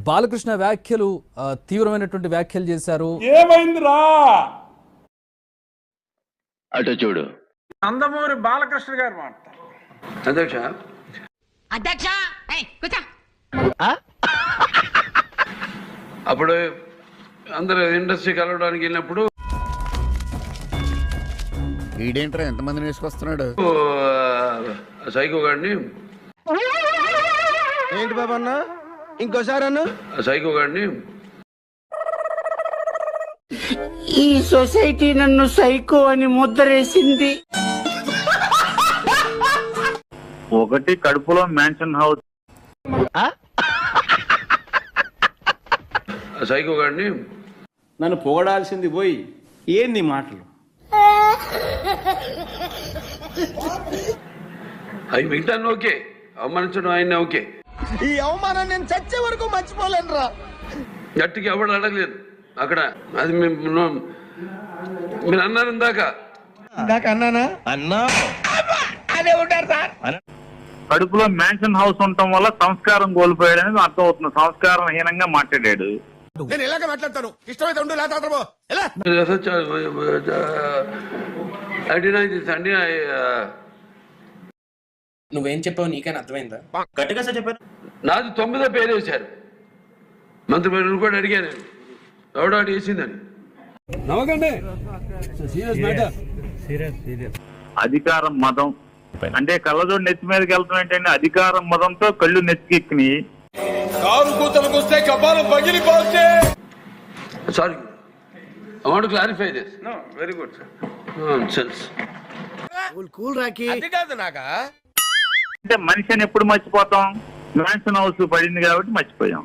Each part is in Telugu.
బాలకృష్ణ వ్యాఖ్యలు తీవ్రమైనటువంటి వ్యాఖ్యలు చేశారు. ఏమైందిరా అటు చూడు. నందమూరి బాలకృష్ణ గారు మాట్లాడతారు. అధ్యక్ష అధ్యక్ష అప్పుడు అందరూ ఇండస్ట్రీ కలవడానికి వెళ్ళినప్పుడు ఈడేంట్రా ఎంతమందిని వేసుకొస్తున్నాడు? సైకో గాడిని ఏంటి బాబు అన్న ఇంకోసారి అన్న సైకో గాడిని ఈ సొసైటీ నన్ను సైకో అని ముద్రేసింది. ఒకటి కడుపులో మ్యాన్షన్ హౌస్. సైకో గాడిని నన్ను పొగడాల్సింది పోయి ఏంది మాటలు? అవి మిగతాన్ని ఓకే, అవమానించడం ఆయన ఓకే. ఈ అవమానం నేను చచ్చే వరకు మర్చిపోలేను రా. గట్టికి ఎవడు అడగలేదు అక్కడ. అది మీరు అన్నారు ఇందాక. అన్నానా అన్నా అదే ఉంటారు సార్. కడుపులో మ్యాన్షన్ హౌస్ ఉండటం వల్ల సంస్కారం కోల్పోయాడు అనేది అర్థం అవుతుంది. సంస్కారం హీనంగా మాట్లాడాడు. నేను ఇలాగే మాట్లాడతాను. ఇష్టమైతే ఉండు లేకపోతే పో. ఎలా నువ్వేం చెప్పావు నీకైనా అర్థమైందా? గట్టిగా సార్ చెప్పారు. నాది 9వ పేరు వేశారు. మంత్రి పేరు కూడా అడిగాను, ఎవడో వేసిందని. అధికారం మదం అంటే కళ్ళజోడు నెత్తి మీదకి వెళ్తాం ఏంటంటే అధికారం మదంతో కళ్ళు నెత్తికెక్కిని. కారు కూతలకు వస్తే కపాలం పగిలిపోతే. Sorry, I want to clarify this. No very good sir. సెన్స్ కూల్ రాకి అది కాదు నాకా. అంటే మనిషిని ఎప్పుడు మర్చిపోతాం? మ్యాన్షన్ హౌస్ పడింది కాబట్టి మర్చిపోయాం.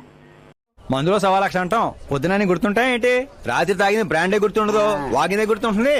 మందులో 1,00,000 అంటాం. పొద్దునని గుర్తుంటాయి ఏంటి? రాత్రి తాగింది బ్రాండే గుర్తుండదు, వాగిందే గుర్తుంటుంది.